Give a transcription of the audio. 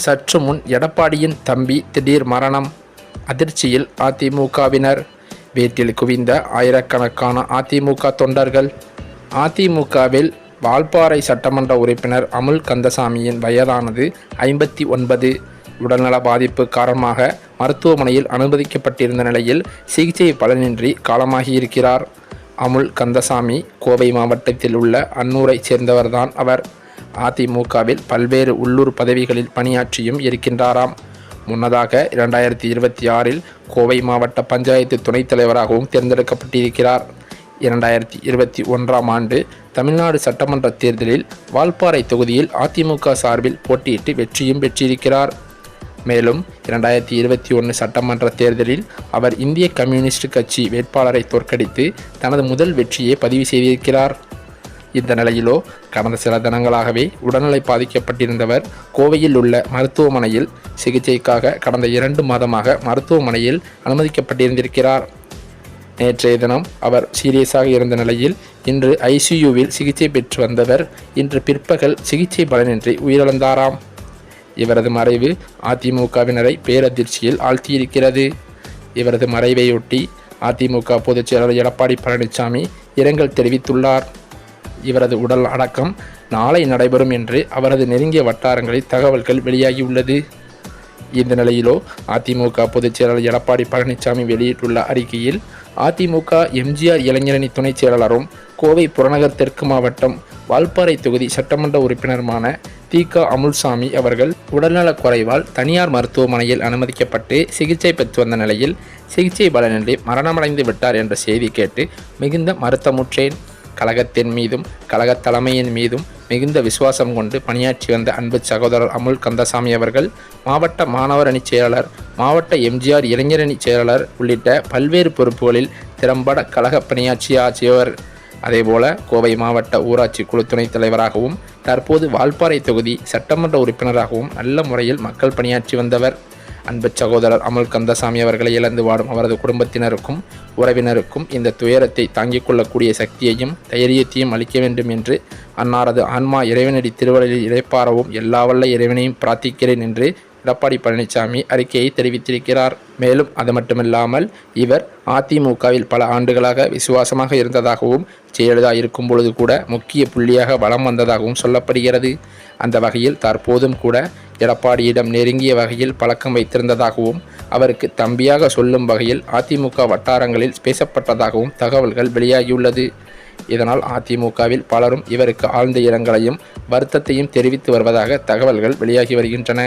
சற்று முன் எடப்பாடியின் தம்பி திடீர் மரணம். அதிர்ச்சியில் அதிமுகவினர். வீட்டில் குவிந்த ஆயிரக்கணக்கான அதிமுக தொண்டர்கள். அதிமுகவில் வால்பாறை சட்டமன்ற உறுப்பினர் அமுல் கந்தசாமியின் வயதானது 59. உடல்நல பாதிப்பு காரணமாக மருத்துவமனையில் அனுமதிக்கப்பட்டிருந்த நிலையில் சிகிச்சை பலனின்றி காலமாகியிருக்கிறார். அமுல் கந்தசாமி கோவை மாவட்டத்தில் உள்ள அன்னூரைச் சேர்ந்தவர்தான் அவர். அதிமுகவில் பல்வேறு உள்ளூர் பதவிகளில் பணியாற்றியும் இருக்கின்றாராம். முன்னதாக 2026இல் கோவை மாவட்ட பஞ்சாயத்து துணைத் தலைவராகவும் தேர்ந்தெடுக்கப்பட்டிருக்கிறார். 2021ஆம் ஆண்டு தமிழ்நாடு சட்டமன்ற தேர்தலில் வால்பாறை தொகுதியில் அதிமுக சார்பில் போட்டியிட்டு வெற்றியும் பெற்றிருக்கிறார். மேலும் 2021 சட்டமன்ற தேர்தலில் அவர் இந்திய கம்யூனிஸ்ட் கட்சி வேட்பாளரை தோற்கடித்து தனது முதல் வெற்றியை பதிவு செய்திருக்கிறார். இந்த நிலையிலோ கடந்த சில தினங்களாகவே உடல்நிலை பாதிக்கப்பட்டிருந்தவர் கோவையில் உள்ள மருத்துவமனையில் சிகிச்சைக்காக கடந்த 2 மாதமாக மருத்துவமனையில் அனுமதிக்கப்பட்டிருந்திருக்கிறார். நேற்றைய தினம் அவர் சீரியஸாக இருந்த நிலையில் இன்று ஐசியூவில் சிகிச்சை பெற்று வந்தவர் இன்று பிற்பகல் சிகிச்சை பலனின்றி உயிரிழந்தாராம். இவரது மறைவு அதிமுகவினரை பேரதிர்ச்சியில் ஆழ்த்தியிருக்கிறது. இவரது மறைவையொட்டி அதிமுக பொதுச் செயலாளர் எடப்பாடி பழனிசாமி இரங்கல் தெரிவித்துள்ளார். இவரது உடல் அடக்கம் நாளை நடைபெறும் என்று அவரது நெருங்கிய வட்டாரங்களில் தகவல்கள் வெளியாகியுள்ளது. இந்த நிலையிலோ அதிமுக பொதுச் செயலாளர் எடப்பாடி பழனிசாமி வெளியிட்டுள்ள அறிக்கையில் அதிமுக எம்ஜிஆர் இளைஞரணி துணைச் செயலாளரும் கோவை புறநகர் தெற்கு மாவட்டம் வால்பாறை தொகுதி சட்டமன்ற உறுப்பினருமான தி.க. அமுல்சாமி அவர்கள் உடல்நலக் குறைவால் தனியார் மருத்துவமனையில் அனுமதிக்கப்பட்டு சிகிச்சை பெற்று வந்த நிலையில் சிகிச்சை பலனின்றி மரணமடைந்து விட்டார் என்ற செய்தி கேட்டு மிகுந்த வருத்தமுற்றேன். கழகத்தின் மீதும் கழக தலைமையின் மீதும் மிகுந்த விசுவாசம் கொண்டு பணியாற்றி வந்த அன்பு சகோதரர் அமுல் கந்தசாமி அவர்கள் மாவட்ட மாணவர் அணி செயலாளர், மாவட்ட எம்ஜிஆர் இளைஞரணி செயலாளர் உள்ளிட்ட பல்வேறு பொறுப்புகளில் திறம்பட கழக பணியாற்றியவர். அதேபோல கோவை மாவட்ட ஊராட்சி குழு துணைத் தலைவராகவும் தற்போது வால்பாறை தொகுதி சட்டமன்ற உறுப்பினராகவும் நல்ல முறையில் மக்கள் பணியாற்றி வந்தவர். அன்பு சகோதரர் அமுல் கந்தசாமி அவர்களை இழந்து வாடும் அவரது குடும்பத்தினருக்கும் உறவினருக்கும் இந்த துயரத்தை தாங்கிக் கொள்ளக்கூடிய சக்தியையும் தைரியத்தையும் அளிக்க வேண்டும் என்று அன்னாரது ஆன்மா இறைவனடி திருவள்ளில் இளைப்பாறவும் எல்லா வல்ல இறைவனையும் பிரார்த்திக்கிறேன் என்று எடப்பாடி பழனிசாமி அறிக்கையை தெரிவித்திருக்கிறார். மேலும் அது மட்டுமில்லாமல் இவர் அதிமுகவில் பல ஆண்டுகளாக விசுவாசமாக இருந்ததாகவும் ஜெயலலிதா இருக்கும் பொழுது கூட முக்கிய புள்ளியாக வலம் வந்ததாகவும் சொல்லப்படுகிறது. அந்த வகையில் தற்போதும் கூட எடப்பாடியிடம் நெருங்கிய வகையில் பழக்கம் வைத்திருந்ததாகவும் அவருக்கு தம்பியாக சொல்லும் வகையில் அதிமுக வட்டாரங்களில் பேசப்பட்டதாகவும் தகவல்கள் வெளியாகியுள்ளது. இதனால் அதிமுகவில் பலரும் இவருக்கு ஆழ்ந்த இரங்கலையும் வருத்தத்தையும் தெரிவித்து வருவதாக தகவல்கள் வெளியாகி வருகின்றன.